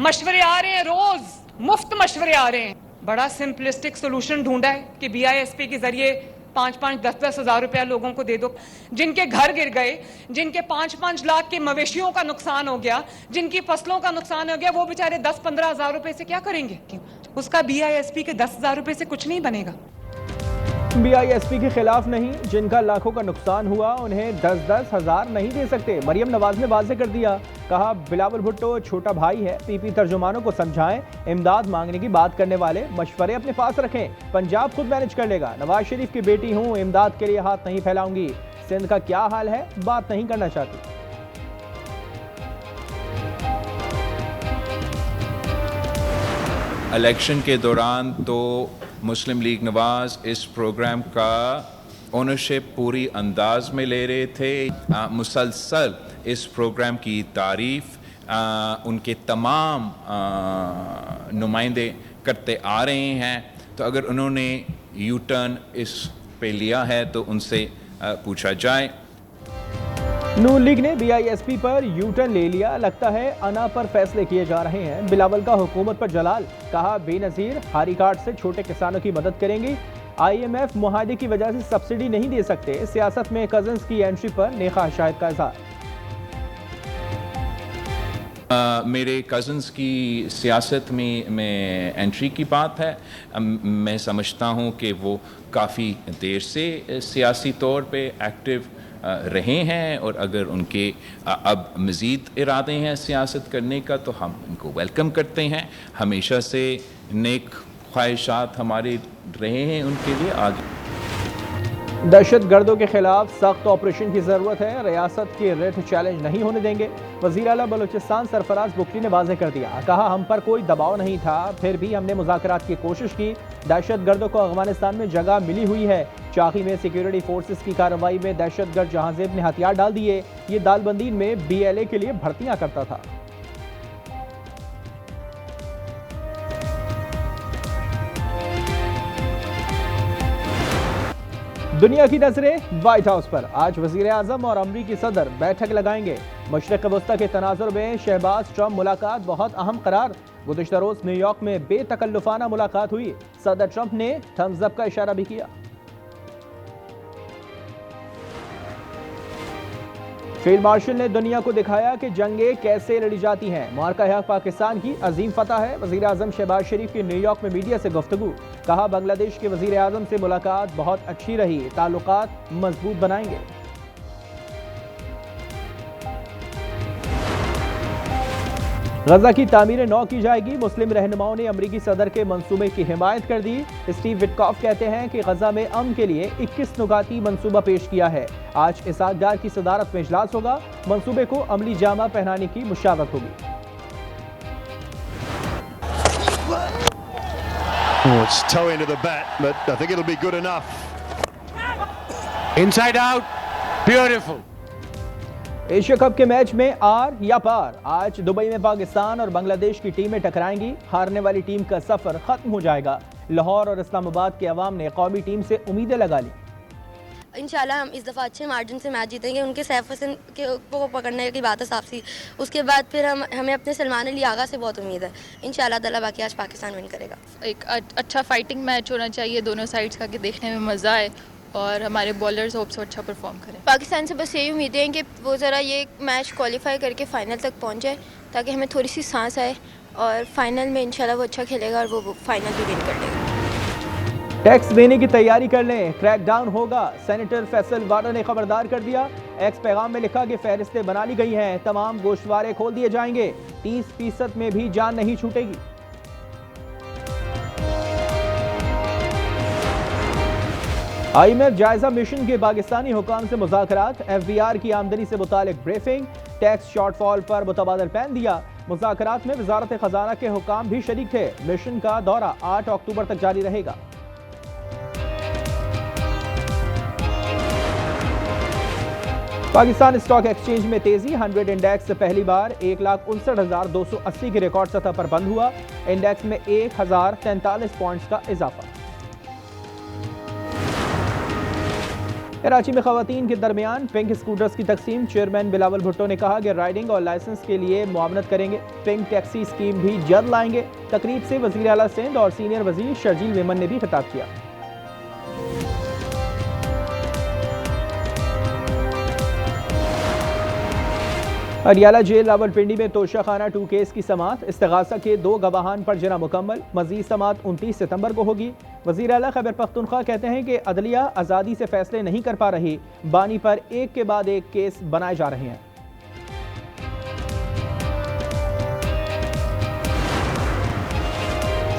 मशवरे आ रहे हैं, रोज मुफ्त मशवरे आ रहे हैं। बड़ा सिंपलिस्टिक सोल्यूशन ढूंढा है कि BISP के जरिए 5-5, 10-10 हज़ार रुपया लोगों को दे दो। जिनके घर गिर गए, जिनके 5-5 लाख के मवेशियों का नुकसान हो गया, जिनकी फसलों का नुकसान हो गया, वो बेचारे 10-15 हज़ार रुपए से क्या करेंगे? उसका BISP के 10 हज़ार रुपए से कुछ नहीं बनेगा। BISP के खिलाफ नहीं, जिनका लाखों का नुकसान हुआ उन्हें 10-10 हज़ार नहीं दे सकते। मरियम नवाज ने वाज़ेह कर दिया, कहा बिलावल भुट्टो छोटा भाई है, PP तर्जुमानों को समझाएं, इमदाद मांगने की बात करने वाले मशवरे अपने पास रखें, पंजाब खुद मैनेज कर लेगा। नवाज शरीफ की बेटी हूँ, इमदाद के लिए हाथ नहीं फैलाऊंगी। सिंध का क्या हाल है, बात नहीं करना चाहती। इलेक्शन के दौरान तो मुस्लिम लीग नवाज इस प्रोग्राम का ओनरशिप पूरी अंदाज में ले रहे थे। मुसलसल इस प्रोग्राम की तारीफ उनके तमाम नुमाइंदे करते आ रहे हैं। तो अगर उन्होंने यू टर्न इस पे लिया है तो उनसे पूछा जाए। नून लीग ने BISP पर यू टर्न ले लिया, लगता है अना पर फैसले किए जा रहे हैं। बिलावल का हुकूमत पर जलाल, कहा बेनजीर हारी कार्ड से छोटे किसानों की मदद करेंगी। IMF मुआहदे की वजह से सब्सिडी नहीं दे सकते। सियासत में कजन्स की एंट्री पर नेखा शाहिद का इज़हार। मेरे कज़न्स की सियासत में एंट्री की बात है। मैं समझता हूँ कि वो काफ़ी देर से सियासी तौर पे एक्टिव रहे हैं और अगर उनके अब मज़ीद इरादे हैं सियासत करने का तो हम उनको वेलकम करते हैं। हमेशा से नेक ख्वाहिशात हमारे रहे हैं उनके लिए। आगे दहशत गर्दों के खिलाफ सख्त ऑपरेशन की जरूरत है, रियासत के रेट चैलेंज नहीं होने देंगे। वज़ीर आला बलूचिस्तान सरफराज बुकटी ने वाज़ेह कर दिया, कहा हम पर कोई दबाव नहीं था, फिर भी हमने मुज़ाकरात की कोशिश की। दहशत गर्दों को अफगानिस्तान में जगह मिली हुई है। चाकी में सिक्योरिटी फोर्सेस की कार्रवाई में दहशत गर्द जहांजेब ने हथियार डाल दिए। ये दालबंदी में BLA के लिए भर्तियां करता था। दुनिया की नजरें व्हाइट हाउस पर। आज वजीर आजम और अमरीकी सदर बैठक लगाएंगे। मशरिक़ वस्ता के तनाजुर में शहबाज ट्रंप मुलाकात बहुत अहम करार। गुज़िश्ता रोज न्यूयॉर्क में बेतकल्लुफाना मुलाकात हुई। सदर ट्रंप ने थम्स अप का इशारा भी किया। फील्ड मार्शल ने दुनिया को दिखाया कि जंगें कैसे लड़ी जाती हैं। मार्का हक पाकिस्तान की अजीम फतह है। वज़ीर आज़म शहबाज शरीफ की न्यूयॉर्क में मीडिया से गुफ्तगू, कहा बांग्लादेश के वज़ीर आज़म से मुलाकात बहुत अच्छी रही, ताल्लुकात मजबूत बनाएंगे। गजा की तामीर नौ की जाएगी। मुस्लिम रहनुमाओं ने अमरीकी सदर के मंसूबे की हिमायत कर दी। स्टीव विटकॉफ कहते हैं कि गजा में अमन के लिए 21 नुकाती मंसूबा पेश किया है। आज इसहाक डार की सदारत में इजलास होगा। मंसूबे को अमली जामा पहनाने की मुशावरत होगी। It's toe into the bat, but I think it'll be good enough. Inside out, beautiful. Asia cup के मैच में आर या पार। आज दुबई में पाकिस्तान और बांग्लादेश की टीमें टकराएंगी। हारने वाली टीम का सफर खत्म हो जाएगा। लाहौर और इस्लामाबाद के अवाम ने कौमी टीम से उम्मीदें लगा ली। इंशाल्लाह हम इस दफ़ा अच्छे मार्जिन से मैच जीतेंगे। उनके सैफ हसन को पकड़ने की बात है साफ सी। उसके बाद फिर हमें अपने सलमान अली आगा से बहुत उम्मीद है। इंशाल्लाह ताला बाकी आज पाकिस्तान विन करेगा। एक अच्छा फाइटिंग मैच होना चाहिए दोनों साइड्स का, कि देखने में मज़ा आए और हमारे बॉलर्स होप से अच्छा परफॉर्म करें। पाकिस्तान से बस यही उम्मीदें हैं कि वो ज़रा ये मैच क्वालिफाई करके फ़ाइनल तक पहुँच जाए, ताकि हमें थोड़ी सी सांस आए और फाइनल में इंशाल्लाह वो अच्छा खेलेगा और वो फाइनल भी विन कर लेगा। टैक्स देने की तैयारी कर लें, क्रैकडाउन होगा। सेनेटर फैसल वाडा ने खबरदार कर दिया। एक्स पैगाम में लिखा कि फहरिस्तें बना ली गई हैं, तमाम गोश्तवारे खोल दिए जाएंगे, 30% में भी जान नहीं छूटेगी। IMF जायजा मिशन के पाकिस्तानी हुकाम से मुज़ाकरात। FBR की आमदनी से मुतालिक ब्रीफिंग। टैक्स शॉर्टफॉल पर मुतबादल पैन दिया। मुज़ाकरात में वजारत खजाना के हुकाम भी शरीक थे। मिशन का दौरा 8 अक्टूबर तक जारी रहेगा। पाकिस्तान स्टॉक एक्सचेंज में तेजी। 100 इंडेक्स पहली बार 1,59,280 की रिकॉर्ड सतह पर बंद हुआ। इंडेक्स में 1043 पॉइंट्स का इजाफा। कराची में खवातीन के दरमियान पिंक स्कूटर्स की तकसीम। चेयरमैन बिलावल भुट्टो ने कहा कि राइडिंग और लाइसेंस के लिए मुआवनत करेंगे। पिंक टैक्सी स्कीम भी जल्द लाएंगे। तकरीब से वज़ीर आला सिंध और सीनियर वज़ीर शर्जील मेमन ने भी खिताब किया। अरियाला जेल रावलपिंडी में तोशाखाना 2 केस की समाअत। इस्तिगासा के 2 गवाहान पर जना मुकम्मल। मजीद समाअत 29 सितंबर को होगी। वज़ीर आला खैबर पख्तूनख्वा कहते हैं कि अदलिया आज़ादी से फैसले नहीं कर पा रही। बानी पर एक के बाद एक केस बनाए जा रहे हैं।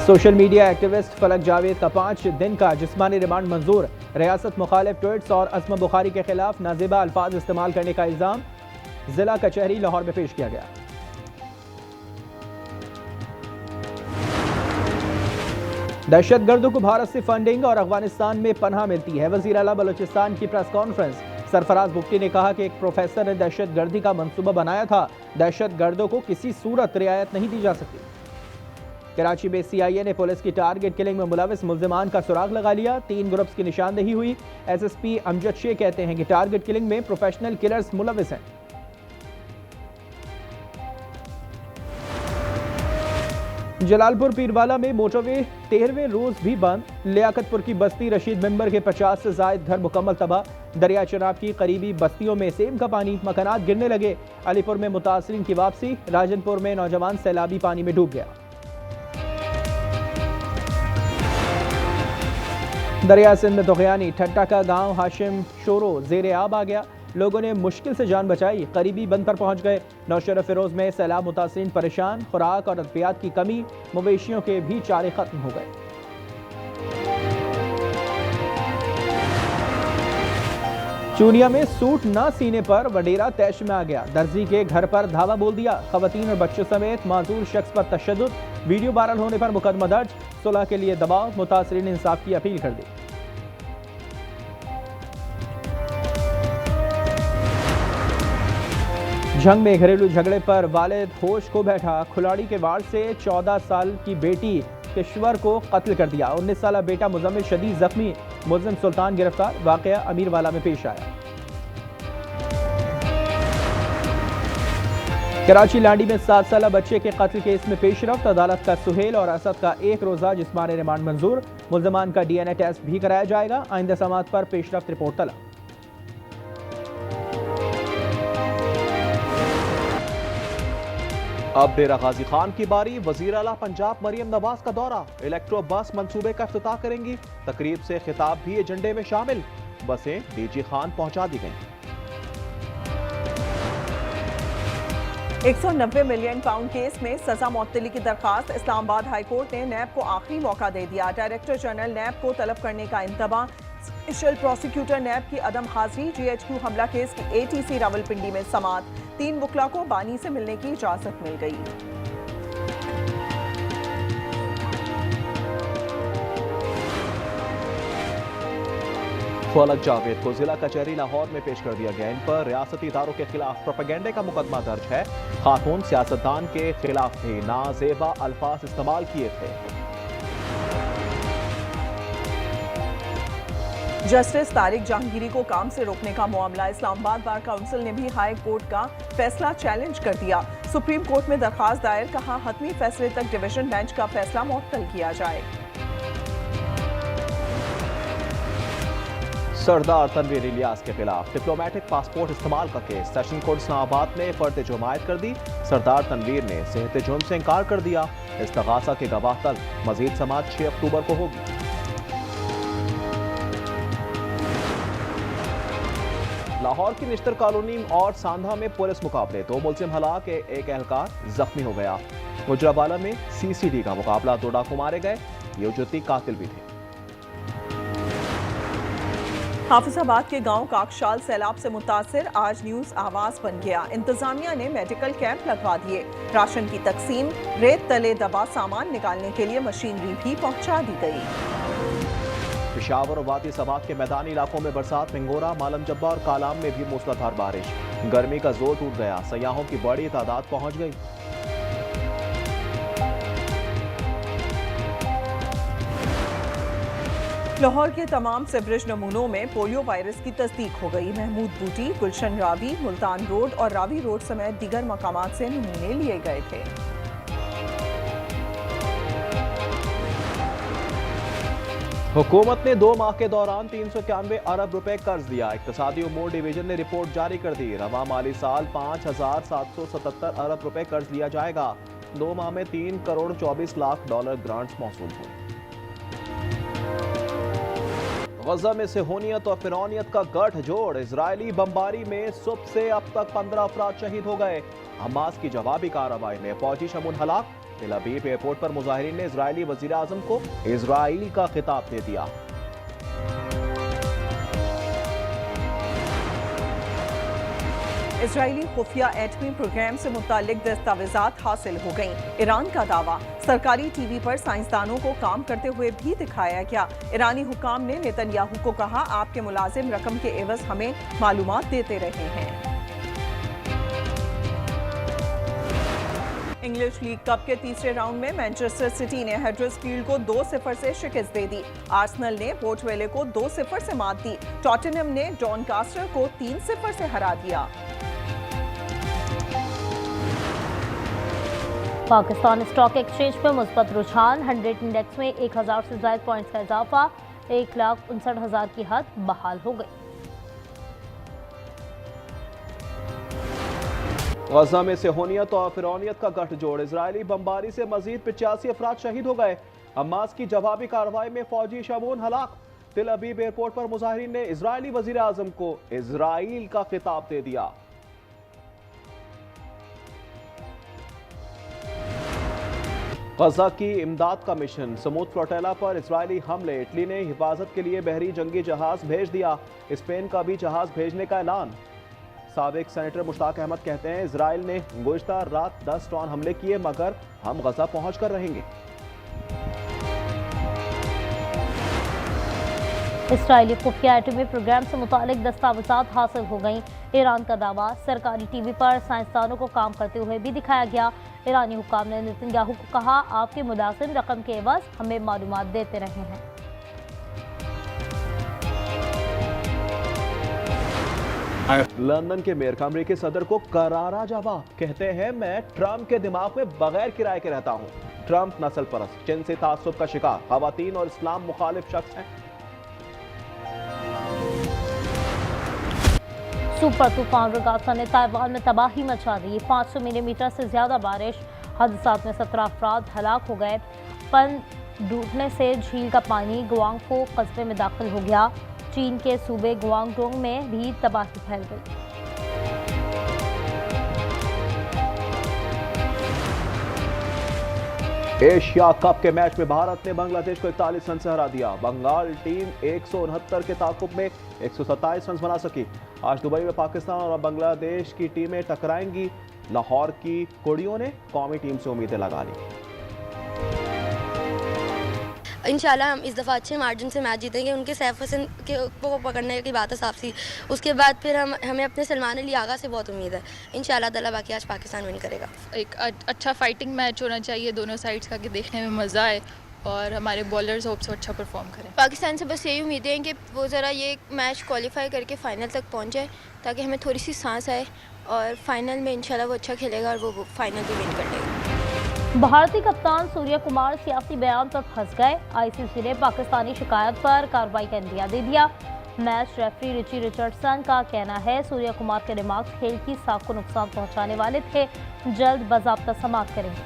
सोशल मीडिया एक्टिविस्ट फलक जावेद का 5 दिन का जिस्मानी रिमांड मंजूर। रियासत मुखालिफ ट्वीट्स और असमा बुखारी के खिलाफ नाजिबा अल्फाज इस्तेमाल करने का इल्ज़ाम जिला कचहरी लाहौर में पेश किया गया। दहशतगर्दों को भारत से फंडिंग और अफगानिस्तान में पनाह मिलती है। वज़ीर आला बलूचिस्तान की प्रेस कॉन्फ्रेंस। सरफराज बुख्ती ने कहा कि एक प्रोफेसर ने दहशतगर्दी का मंसूबा बनाया था। दहशतगर्दों को किसी सूरत रियायत नहीं दी जा सकती। कराची में CIA ने पुलिस की टारगेट किलिंग में मुलविस मुल्जिमान का सुराग लगा लिया। 3 ग्रुप्स की निशानदेही हुई। SSP अमजद शेख कहते हैं कि टारगेट किलिंग में प्रोफेशनल किलर्स मुलविस हैं। जलालपुर पीरवाला में मोटरवे 13वें रोज भी बंद। लियाकतपुर की बस्ती रशीद मेंबर के 50 से जायद घर मुकम्मल तबाह। दरिया चनाब की करीबी बस्तियों में सेम का पानी, मकानात गिरने लगे। अलीपुर में मुतासरीन की वापसी। राजनपुर में नौजवान सैलाबी पानी में डूब गया। दरिया सिंध में तुगयानी। ठट्टा का गांव हाशिम शोरो जेर आब आ गया। लोगों ने मुश्किल से जान बचाई। करीबी बंद पर पहुंच गए। नौशहरा फिरोज में सैलाब मुतासरीन परेशान। खुराक और अद्वियात की कमी, मवेशियों के भी चारे खत्म हो गए। चूनिया में सूट ना सीने पर वडेरा तैश में आ गया। दर्जी के घर पर धावा बोल दिया। खवातीन और बच्चों समेत माजूर शख्स पर तशद्दुद। वीडियो वायरल होने पर मुकदमा दर्ज। सुलह के लिए दबाव। मुतासरीन ने इंसाफ की अपील कर दी। जंग में घरेलू झगड़े पर वालिद होश को बैठा। खुलाड़ी के वार से 14 साल की बेटी किश्वर को कत्ल कर दिया। 19 साला बेटा मुजम्मिल शदीद जख्मी। मुल्जिम सुल्तान गिरफ्तार। वाकया अमीरवाला में पेश आया। कराची लांडी में 7 साला बच्चे के कत्ल केस में पेशरफ्त। अदालत का सुहेल और असद का 1 रोजा जिस्मानी रिमांड मंजूर। मुल्जिमान का DNA टेस्ट भी कराया जाएगा। आइंदा समाअत पर पेशरफ्त रिपोर्ट तलब। अब डेरा गाजी खान की बारी। वजीर आला पंजाब मरियम नवाज का दौरा। इलेक्ट्रो बस मंसूबे का इफ्तिताह करेंगी। तकरीब से खिताब भी एजेंडे में शामिल। बसें DG खान पहुंचा दी गईं। 190 मिलियन पाउंड केस में सजा मुअत्तली की दरखास्त। इस्लामाबाद हाई कोर्ट ने नैब को आखिरी मौका दे दिया। डायरेक्टर जनरल नैब को तलब करने का इंतबाह। स्पेशल प्रोसिक्यूटर नैब की अदम हाजिरी। GHQ हमला केस की ATC रावलपिंडी में समाअत। 3 वकला को बानी से मिलने की इजाजत मिल गई। फलक जावेद को जिला कचहरी लाहौर में पेश कर दिया गया। इन पर रियासती इदारों के खिलाफ प्रोपेगेंडे का मुकदमा दर्ज है। खातून सियासतदान के खिलाफ भी नाजेबा अल्फाज इस्तेमाल किए थे। जस्टिस तारिक जहांगीरी को काम से रोकने का मामला। इस्लामाबाद बार काउंसिल ने भी हाई कोर्ट का फैसला चैलेंज कर दिया। सुप्रीम कोर्ट में दरखास्त दायर। कहा हतमी फैसले तक डिवीजन बेंच का फैसला मुअत्तल किया जाए। सरदार तनवीर इलियास के खिलाफ डिप्लोमेटिक पासपोर्ट इस्तेमाल का केस। सेशन कोर्ट इस्लामाबाद ने फर्द जुमायत कर दी। सरदार तनवीर ने सेहत जुर्म से इनकार कर दिया। इस्तगासा के गवाह तल। मजीद समाअत 6 अक्टूबर को होगी। लाहौर की निश्तर कॉलोनी और सांधा में पुलिस मुकाबले। 2 मुल्जिम हलाक, एक एहलकार जख्मी हो गया। गुजरावाला में CCD का मुकाबला। 2 डाकू मारे गए। ये उजरती कातिल भी थे। हाफिजाबाद के गांव काकशाल सैलाब से मुतासिर। आज न्यूज आवाज बन गया। इंतजामिया ने मेडिकल कैंप लगवा दिए। राशन की तकसीम। रेत तले दबा सामान निकालने के लिए मशीनरी भी पहुंचा दी गई। पेशावर और वादी सबात के मैदानी इलाकों में बरसात। पिंगोरा, मालम जब्बा और कालाम में भी मूसलाधार बारिश। गर्मी का जोर टूट गया। सयाहों की बड़ी तादाद पहुंच गई। लाहौर के तमाम सीवरेज नमूनों में पोलियो वायरस की तस्दीक हो गई। महमूद बूटी, गुलशन रावी, मुल्तान रोड और रावी रोड समेत दीगर मकामात से नमूने लिए गए थे। हुकूमत ने 2 माह के दौरान 391 अरब रुपए कर्ज दिया। इक्तिसादी उमूर डिवीजन ने रिपोर्ट जारी कर दी। रवा माली साल 5,777 अरब रुपए कर्ज दिया जाएगा। 2 माह में 3 करोड़ 24 लाख डॉलर ग्रांट्स मौसूल हुए। गजा में सेहूनियत और फिरौनियत का गठजोड़। इजरायली बमबारी में सुबह से अब तक 15 अफराद शहीद हो गए। हमास की जवाबी कार्रवाई में फौजी शमून हलाक। तेल अवीव एयरपोर्ट पर मुजाहिरीन ने इजरायली वजीर आजम को इजराइल का खिताब दे दिया। इजरायली खुफिया एटमी प्रोग्राम से मुतालिक दस्तावेजात हासिल हो गईं। ईरान का दावा, सरकारी टीवी पर साइंसदानों को काम करते हुए भी दिखाया गया। ईरानी हुकाम ने नेतन्याहू को कहा, आपके मुलाजिम रकम के एवज हमें मालूमात देते रहे हैं। इंग्लिश लीग कप के तीसरे राउंड में मैनचेस्टर सिटी ने हडर्सफील्ड को 2-0 से शिकस्त दे दी। आर्सेनल ने पोर्ट वेले को 2-0 से मात दी। टॉटनहम ने डॉनकास्टर को 3-0 से हरा दिया। पाकिस्तान स्टॉक एक्सचेंज में मुस्बत रुझान। 100 इंडेक्स में 1000 से ज्यादा पॉइंट्स का इजाफा। 1,59,000 की हद बहाल हो गई। गजा में सेहूनियत और फिरौनियत का गठजोड़। इजरायली बमबारी से मजीद 85 अफराद शहीद हो गए। हमास की जवाबी कार्रवाई में फौजी शमून हलाक। तेल अवीव एयरपोर्ट पर मुजाहिरीन ने इजरायली वजीर आजम को इजराइल का खिताब दे दिया। गजा की इमदाद का मिशन। समूद फ्लोटेला पर इजरायली हमले। इटली ने हिफाजत के लिए बहरी जंगी जहाज भेज दिया। स्पेन का भी जहाज भेजने का ऐलान। साबिक सेनेटर मुश्ताक अहमद कहते हैं, इजराइल ने गुज़श्ता रात 10 ड्रोन हमले किए, मगर हम गजा पहुंच कर रहेंगे। इसराइली खुफिया एटमी प्रोग्राम से मुतालिक दस्तावेजात हासिल हो गईं। ईरान का दावा, सरकारी टीवी पर साइंसदानों को काम करते हुए भी दिखाया गया। ईरानी हुक्काम ने नेतन्याहू को कहा, आपके मुलाजिम रकम के एवज हमें मालूमात देते रहे हैं। लंदन के मेयर अमेरिकी सदर को करारा जवाब। कहते हैं, मैं ट्रंप के दिमाग में बगैर किराए के रहता हूं। ट्रंप नस्ल परस्त, जिनसी तासुब का शिकार, खवातीन और इस्लाम मुखालिफ शख्स हैं। सुपर तूफान रगासा ने ताइवान में तबाही मचा दी। 500 मिलीमीटर से ज्यादा बारिश। हादसात में 17 अफराद हलाक हो गए। पन डूबने से झील का पानी गुआंगफो कस्बे में दाखिल हो गया। चीन के सूबे गुआंगडोंग में भी तबाही फैल गई। एशिया कप के मैच में भारत ने बांग्लादेश को 41 रन से हरा दिया। बंगाल टीम 169 के ताकुब में 127 रन बना सकी। आज दुबई में पाकिस्तान और बांग्लादेश की टीमें टकराएंगी। लाहौर की कुड़ियों ने कौमी टीम से उम्मीदें लगा ली। इंशाल्लाह हम इस दफ़ा अच्छे मार्जिन से मैच जीतेंगे। उनके सैफ हसन को पकड़ने की बात है साफ सी। उसके बाद फिर हमें अपने सलमान अली आगा से बहुत उम्मीद है। इंशाल्लाह ताला बाकी आज पाकिस्तान विन करेगा। एक अच्छा फाइटिंग मैच होना चाहिए दोनों साइड्स का, कि देखने में मज़ा आए और हमारे बॉलर्स होप से अच्छा परफॉर्म करें। पाकिस्तान से बस यही उम्मीदें हैं कि वो ज़रा ये मैच क्वालिफाई करके फ़ाइनल तक पहुँच जाए, ताकि हमें थोड़ी सी सांस आए और फाइनल में इंशाल्लाह वो अच्छा खेलेगा और वो फाइनल भी विन कर लेगा। भारतीय कप्तान सूर्य कुमार सियासी बयान पर फंस गए। आईसीसी ने पाकिस्तानी शिकायत पर कार्रवाई का इंदिया दे दिया। मैच रेफरी रिची रिचर्डसन का कहना है, सूर्य कुमार के रिमार्क्स खेल की साख को नुकसान पहुंचाने वाले थे। जल्द बाज़ाब्ता समाअत करेंगे।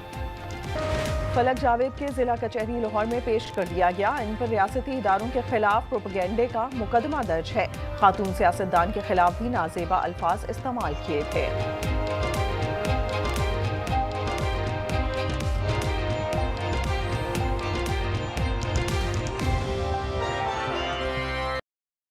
फलक जावेद के जिला कचहरी लाहौर में पेश कर दिया गया। इन पर रियासती इदारों के खिलाफ प्रोपेगेंडे का मुकदमा दर्ज है। खातून सियासतदान के खिलाफ भी नाजेबा अल्फाज इस्तेमाल किए थे।